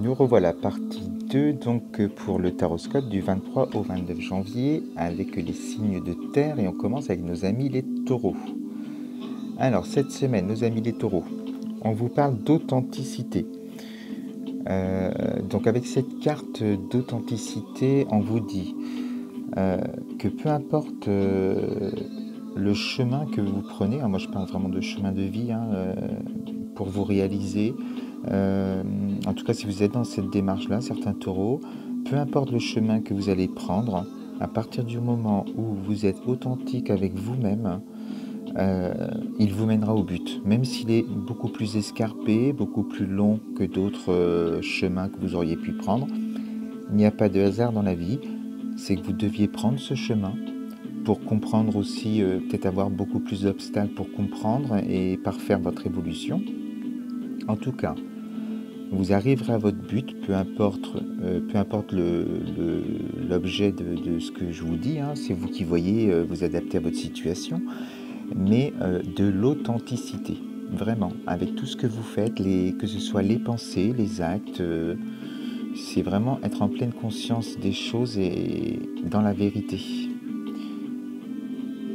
Nous revoilà partie 2 pour le taroscope du 23 au 29 janvier avec les signes de terre et on commence avec nos amis les taureaux. Alors cette semaine, nos amis les taureaux, on vous parle d'authenticité. Donc avec cette carte d'authenticité, on vous dit que peu importe le chemin que vous prenez, moi je parle vraiment de chemin de vie pour vous réaliser, en tout cas si vous êtes dans cette démarche-là, certains taureaux, peu importe le chemin que vous allez prendre, à partir du moment où vous êtes authentique avec vous-même, il vous mènera au but, même s'il est beaucoup plus escarpé, beaucoup plus long que d'autres chemins que vous auriez pu prendre. Il n'y a pas de hasard dans la vie, c'est que vous deviez prendre ce chemin pour comprendre aussi, peut-être avoir beaucoup plus d'obstacles pour comprendre et parfaire votre évolution. En tout cas, vous arriverez à votre but, peu importe l'objet de ce que je vous dis, c'est vous qui voyez vous adapter à votre situation, mais de l'authenticité, vraiment, avec tout ce que vous faites, que ce soit les pensées, les actes, c'est vraiment être en pleine conscience des choses et dans la vérité.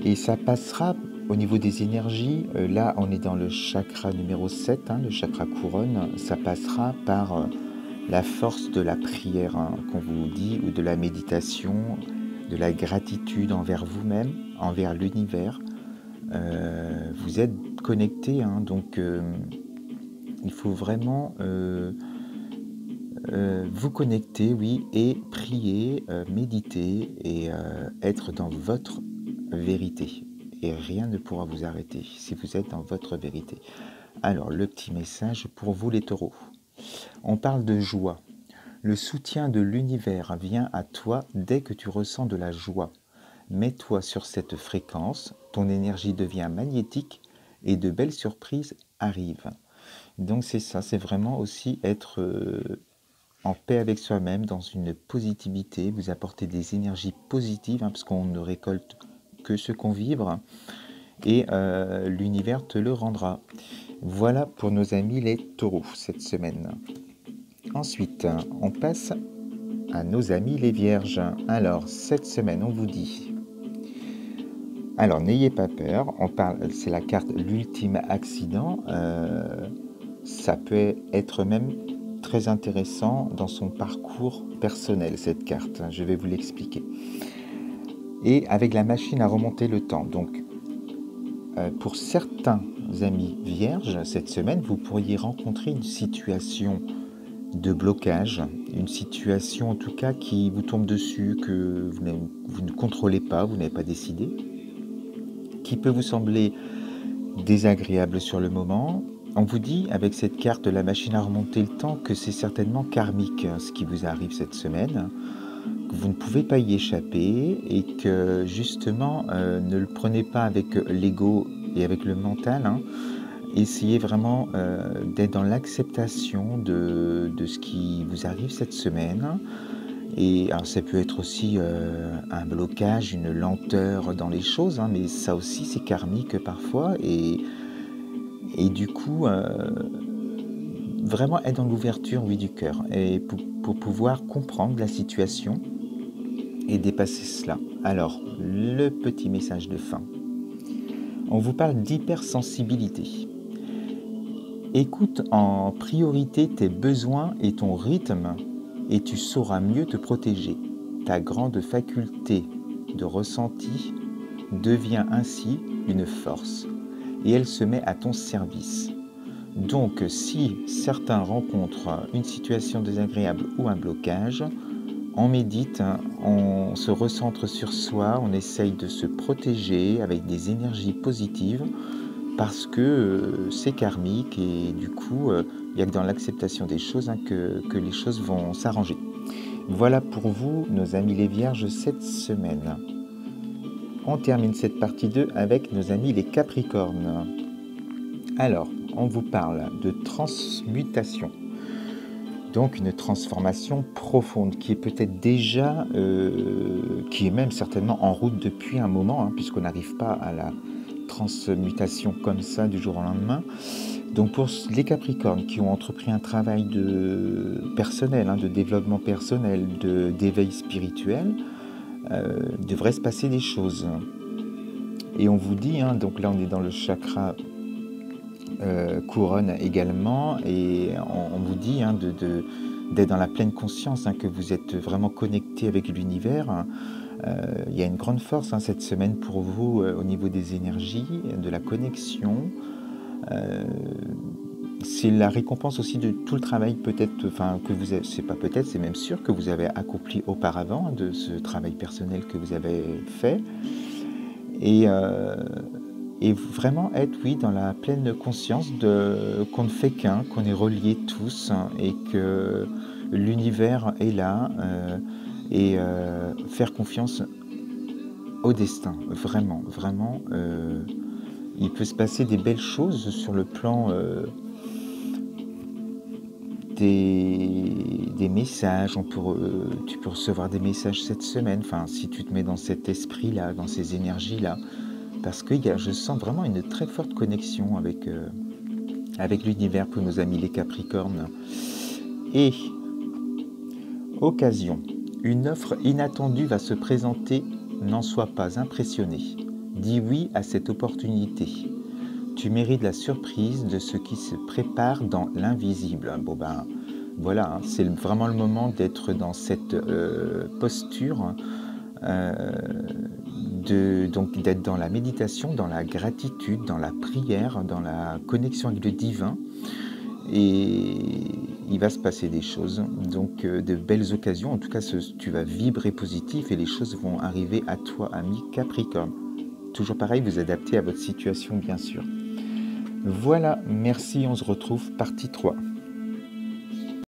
Et ça passera au niveau des énergies, là on est dans le chakra numéro 7, le chakra couronne, ça passera par la force de la prière qu'on vous dit, ou de la méditation, de la gratitude envers vous-même, envers l'univers. Vous êtes connecté, donc il faut vraiment vous connecter, oui, et prier, méditer et être dans votre vérité. Et rien ne pourra vous arrêter si vous êtes dans votre vérité. Alors, le petit message pour vous les taureaux. On parle de joie. Le soutien de l'univers vient à toi dès que tu ressens de la joie. Mets-toi sur cette fréquence, ton énergie devient magnétique et de belles surprises arrivent. Donc c'est ça, c'est vraiment aussi être en paix avec soi-même, dans une positivité, vous apportez des énergies positives, parce qu'on ne récolte que ce qu'on vibre, et l'univers te le rendra. Voilà pour nos amis les taureaux cette semaine. Ensuite, on passe à nos amis les vierges. Alors, cette semaine, on vous dit... Alors, n'ayez pas peur, c'est la carte l'ultime accident. Ça peut être même très intéressant dans son parcours personnel, cette carte. Je vais vous l'expliquer. Et avec la machine à remonter le temps. Donc, pour certains amis vierges, cette semaine, vous pourriez rencontrer une situation de blocage, une situation en tout cas qui vous tombe dessus, que vous ne contrôlez pas, vous n'avez pas décidé, qui peut vous sembler désagréable sur le moment. On vous dit avec cette carte la machine à remonter le temps que c'est certainement karmique ce qui vous arrive cette semaine, que vous ne pouvez pas y échapper et que justement ne le prenez pas avec l'ego et avec le mental. Essayez vraiment d'être dans l'acceptation de ce qui vous arrive cette semaine. Et alors ça peut être aussi un blocage, une lenteur dans les choses, mais ça aussi c'est karmique parfois. Et du coup, vraiment être dans l'ouverture, oui, du cœur, et pour pouvoir comprendre la situation et dépasser cela. Alors, le petit message de fin. On vous parle d'hypersensibilité. Écoute en priorité tes besoins et ton rythme, et tu sauras mieux te protéger. Ta grande faculté de ressenti devient ainsi une force, et elle se met à ton service. Donc, si certains rencontrent une situation désagréable ou un blocage, on médite, on se recentre sur soi, on essaye de se protéger avec des énergies positives parce que c'est karmique et du coup, il n'y a que dans l'acceptation des choses que les choses vont s'arranger. Voilà pour vous, nos amis les vierges, cette semaine. On termine cette partie 2 avec nos amis les capricornes. Alors, on vous parle de transmutation. Donc une transformation profonde qui est peut-être déjà, qui est même certainement en route depuis un moment, puisqu'on n'arrive pas à la transmutation comme ça du jour au lendemain. Donc pour les Capricornes qui ont entrepris un travail personnel, hein, de développement personnel, d'éveil spirituel, devrait se passer des choses. Et on vous dit, hein, donc là on est dans le chakra couronne également, et on vous dit, hein, d'être dans la pleine conscience, hein, que vous êtes vraiment connecté avec l'univers. Il y a une grande force, hein, cette semaine pour vous au niveau des énergies, de la connexion. C'est la récompense aussi de tout le travail peut-être, enfin que vous avez, c'est pas peut-être, c'est même sûr que vous avez accompli auparavant, hein, de ce travail personnel que vous avez fait. Et vraiment être, oui, dans la pleine conscience qu'on ne fait qu'un, qu'on est reliés tous, hein, et que l'univers est là, et faire confiance au destin, vraiment, vraiment. Il peut se passer des belles choses sur le plan des messages. Tu peux recevoir des messages cette semaine, enfin, si tu te mets dans cet esprit-là, dans ces énergies-là, parce que je sens vraiment une très forte connexion avec l'univers pour nos amis les Capricornes. Et occasion, une offre inattendue va se présenter, n'en sois pas impressionné. Dis oui à cette opportunité. Tu mérites la surprise de ce qui se prépare dans l'invisible. Bon ben voilà, hein, c'est vraiment le moment d'être dans cette posture, donc d'être dans la méditation, dans la gratitude, dans la prière, dans la connexion avec le divin. Et il va se passer des choses, donc de belles occasions. En tout cas, tu vas vibrer positif et les choses vont arriver à toi, ami Capricorne. Toujours pareil, vous adaptez à votre situation, bien sûr. Voilà, merci, on se retrouve partie 3.